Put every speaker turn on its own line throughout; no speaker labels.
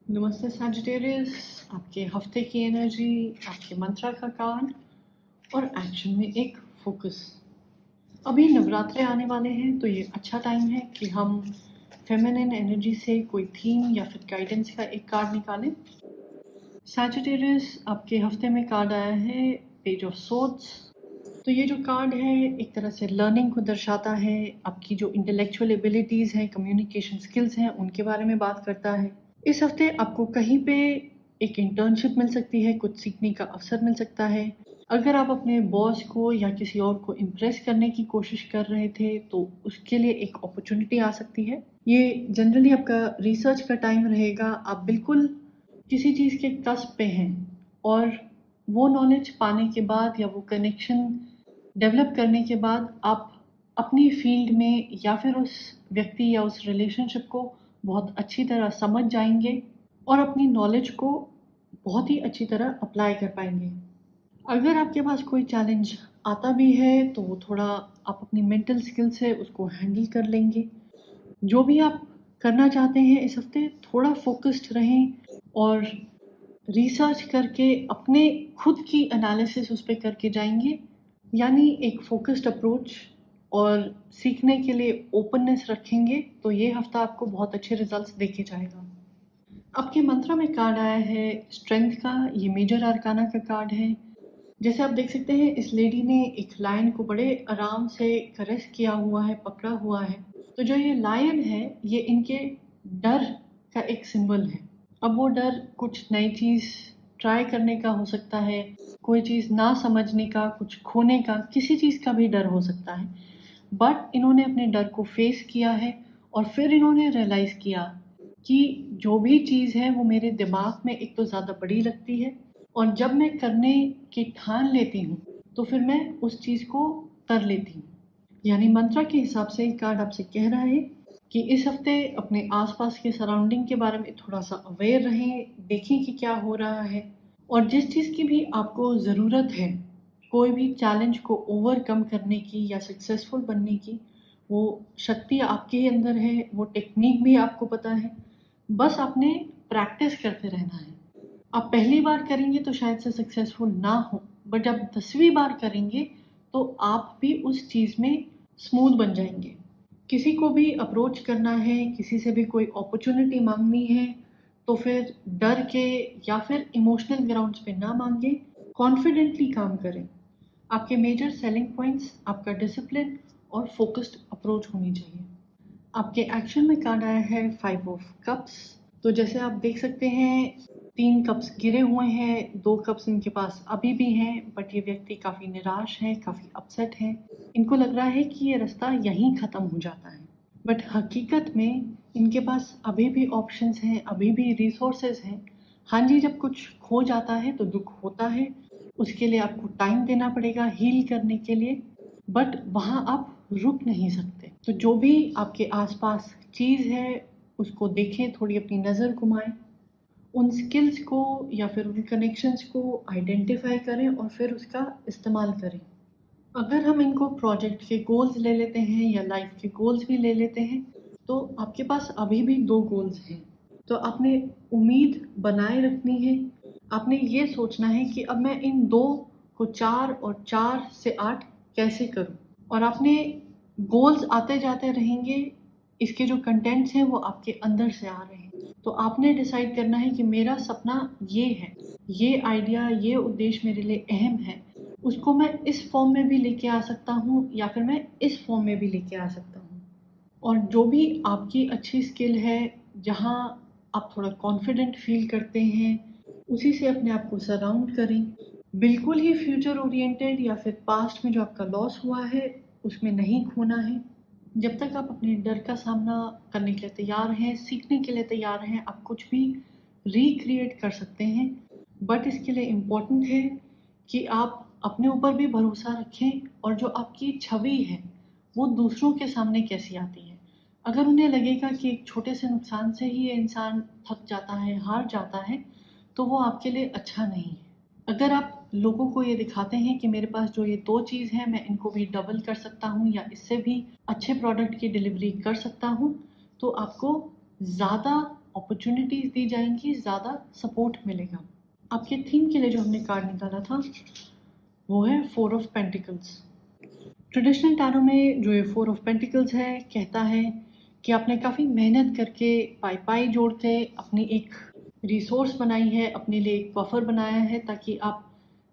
नमस्ते सैजिटेरियस। आपके हफ्ते की एनर्जी, आपके मंत्रा का कार्ड और एक्शन में एक फोकस। अभी नवरात्रे आने वाले हैं तो ये अच्छा टाइम है कि हम फेमिनिन एनर्जी से कोई थीम या फिर गाइडेंस का एक कार्ड निकालें। सैजिटेरियस, आपके हफ्ते में कार्ड आया है पेज ऑफ सोर्ड्स। तो ये जो कार्ड है एक तरह से लर्निंग को दर्शाता है, आपकी जो इंटेलेक्चुअल एबिलिटीज़ हैं, कम्युनिकेशन स्किल्स हैं, उनके बारे में बात करता है। इस हफ्ते आपको कहीं पे एक इंटर्नशिप मिल सकती है, कुछ सीखने का अवसर मिल सकता है। अगर आप अपने बॉस को या किसी और को इम्प्रेस करने की कोशिश कर रहे थे तो उसके लिए एक अपॉर्चुनिटी आ सकती है। ये जनरली आपका रिसर्च का टाइम रहेगा। आप बिल्कुल किसी चीज़ के कस्प पे हैं और वो नॉलेज पाने के बाद या वो कनेक्शन डेवलप करने के बाद आप अपनी फील्ड में या फिर उस व्यक्ति या उस रिलेशनशिप को बहुत अच्छी तरह समझ जाएंगे और अपनी नॉलेज को बहुत ही अच्छी तरह अप्लाई कर पाएंगे। अगर आपके पास कोई चैलेंज आता भी है तो वो थोड़ा आप अपनी मेंटल स्किल से उसको हैंडल कर लेंगे। जो भी आप करना चाहते हैं इस हफ्ते, थोड़ा फोकस्ड रहें और रिसर्च करके अपने खुद की एनालिसिस उस पे करके जाएंगे, यानी एक फोकस्ड अप्रोच और सीखने के लिए ओपननेस रखेंगे तो ये हफ्ता आपको बहुत अच्छे रिजल्ट्स देके जाएगा। आपके मंत्रा में कार्ड आया है स्ट्रेंथ का। ये मेजर आर्काना का कार्ड है। जैसे आप देख सकते हैं इस लेडी ने एक लायन को बड़े आराम से करेस किया हुआ है, पकड़ा हुआ है। तो जो ये लायन है ये इनके डर का एक सिंबल है। अब वो डर कुछ नई चीज़ ट्राई करने का हो सकता है, कोई चीज़ ना समझने का, कुछ खोने का, किसी चीज़ का भी डर हो सकता है। बट इन्होंने अपने डर को फेस किया है और फिर इन्होंने रियलाइज़ किया कि जो भी चीज़ है वो मेरे दिमाग में एक तो ज़्यादा बड़ी लगती है और जब मैं करने की ठान लेती हूँ तो फिर मैं उस चीज़ को कर लेती हूँ। यानी मंत्रा के हिसाब से कार्ड आपसे कह रहा है कि इस हफ्ते अपने आसपास के सराउंडिंग के बारे में थोड़ा सा अवेयर रहें, देखें कि क्या हो रहा है और जिस चीज़ की भी आपको ज़रूरत है, कोई भी चैलेंज को ओवरकम करने की या सक्सेसफुल बनने की, वो शक्ति आपके ही अंदर है, वो टेक्निक भी आपको पता है। बस आपने प्रैक्टिस करते रहना है। आप पहली बार करेंगे तो शायद से सक्सेसफुल ना हो, बट जब 10वीं बार करेंगे तो आप भी उस चीज़ में स्मूथ बन जाएंगे। किसी को भी अप्रोच करना है, किसी से भी कोई अपॉर्चुनिटी मांगनी है तो फिर डर के या फिर इमोशनल ग्राउंड्स पे ना मांगे, कॉन्फिडेंटली काम करें। आपके मेजर सेलिंग पॉइंट्स आपका डिसिप्लिन और फोकस्ड अप्रोच होनी चाहिए। आपके एक्शन में कार्ड आया है 5 ऑफ कप्स। तो जैसे आप देख सकते हैं 3 कप्स गिरे हुए हैं, 2 कप्स इनके पास अभी भी हैं, बट ये व्यक्ति काफ़ी निराश है, काफ़ी अपसेट है। इनको लग रहा है कि ये रास्ता यहीं ख़त्म हो जाता है, बट हकीकत में इनके पास अभी भी ऑप्शंस हैं, अभी भी रिसोर्सेज हैं। हाँ जी, जब कुछ खो जाता है तो दुख होता है, उसके लिए आपको टाइम देना पड़ेगा हील करने के लिए, बट वहाँ आप रुक नहीं सकते। तो जो भी आपके आसपास चीज़ है उसको देखें, थोड़ी अपनी नज़र घुमाएं, उन स्किल्स को या फिर उन कनेक्शंस को आइडेंटिफाई करें और फिर उसका इस्तेमाल करें। अगर हम इनको प्रोजेक्ट के गोल्स ले लेते हैं या लाइफ के गोल्स भी ले लेते हैं तो आपके पास अभी भी 2 गोल्स हैं। तो आपने उम्मीद बनाए रखनी है। आपने ये सोचना है कि अब मैं इन 2 को 4 और 4 से 8 कैसे करूं, और आपने गोल्स आते जाते रहेंगे। इसके जो कंटेंट्स हैं वो आपके अंदर से आ रहे हैं। तो आपने डिसाइड करना है कि मेरा सपना ये है, ये आइडिया, ये उद्देश्य मेरे लिए अहम है, उसको मैं इस फॉर्म में भी लेके आ सकता हूँ या फिर मैं इस फॉर्म में भी लेके आ सकता हूँ। और जो भी आपकी अच्छी स्किल है, जहाँ आप थोड़ा कॉन्फिडेंट फील करते हैं, उसी से अपने आप को सराउंड करें। बिल्कुल ही फ्यूचर ओरिएंटेड या फिर पास्ट में जो आपका लॉस हुआ है उसमें नहीं खोना है। जब तक आप अपने डर का सामना करने के लिए तैयार हैं, सीखने के लिए तैयार हैं, आप कुछ भी रिक्रिएट कर सकते हैं। बट इसके लिए इम्पोर्टेंट है कि आप अपने ऊपर भी भरोसा रखें और जो आपकी छवि है वो दूसरों के सामने कैसी आती है। अगर उन्हें लगेगा कि एक छोटे से नुकसान से ही ये इंसान थक जाता है, हार जाता है, तो वो आपके लिए अच्छा नहीं है। अगर आप लोगों को ये दिखाते हैं कि मेरे पास जो ये 2 चीज़ हैं मैं इनको भी डबल कर सकता हूँ या इससे भी अच्छे प्रोडक्ट की डिलीवरी कर सकता हूँ, तो आपको ज़्यादा अपॉर्चुनिटीज़ दी जाएंगी, ज़्यादा सपोर्ट मिलेगा। आपके थीम के लिए जो हमने कार्ड निकाला था वो है 4 ऑफ पेंटिकल्स। ट्रेडिशनल टैरो में जो ये 4 ऑफ पेंटिकल्स है कहता है कि आपने काफ़ी मेहनत करके पाई पाई जोड़ के अपनी एक रिसोर्स बनाई है, अपने लिए एक बफर बनाया है ताकि आप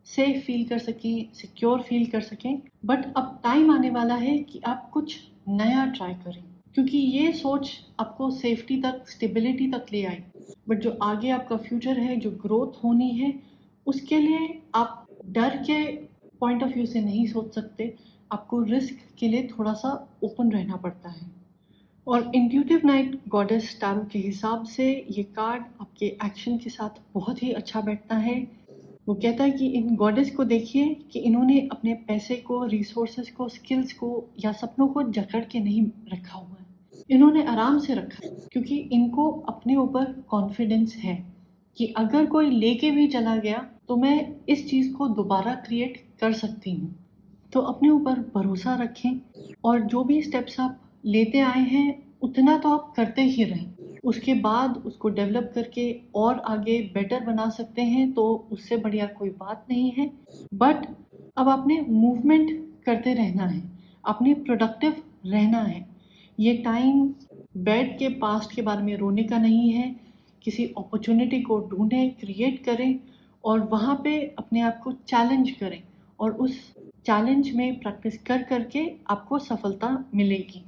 सेफ फील कर सकें, सिक्योर फील कर सकें। बट अब टाइम आने वाला है कि आप कुछ नया ट्राई करें, क्योंकि ये सोच आपको सेफ्टी तक, स्टेबिलिटी तक ले आई। बट जो आगे आपका फ्यूचर है, जो ग्रोथ होनी है, उसके लिए आप डर के पॉइंट ऑफ व्यू से नहीं सोच सकते। आपको रिस्क के लिए थोड़ा सा ओपन रहना पड़ता है। और इंट्यूटिव नाइट गॉडेस टैरो के हिसाब से ये कार्ड आपके एक्शन के साथ बहुत ही अच्छा बैठता है। वो कहता है कि इन गॉडेस को देखिए कि इन्होंने अपने पैसे को, रिसोर्सेज को, स्किल्स को या सपनों को जकड़ के नहीं रखा हुआ है, इन्होंने आराम से रखा है, क्योंकि इनको अपने ऊपर कॉन्फिडेंस है कि अगर कोई लेके भी चला गया तो मैं इस चीज़ को दोबारा क्रिएट कर सकती हूँ। तो अपने ऊपर भरोसा रखें और जो भी स्टेप्स आप लेते आए हैं उतना तो आप करते ही रहें। उसके बाद उसको डेवलप करके और आगे बेटर बना सकते हैं तो उससे बढ़िया कोई बात नहीं है। बट अब आपने मूवमेंट करते रहना है, आपने प्रोडक्टिव रहना है। ये टाइम बैठ के पास्ट के बारे में रोने का नहीं है। किसी अपॉर्चुनिटी को ढूंढें, क्रिएट करें और वहाँ पे अपने आप को चैलेंज करें और उस चैलेंज में प्रैक्टिस कर करके आपको सफलता मिलेगी।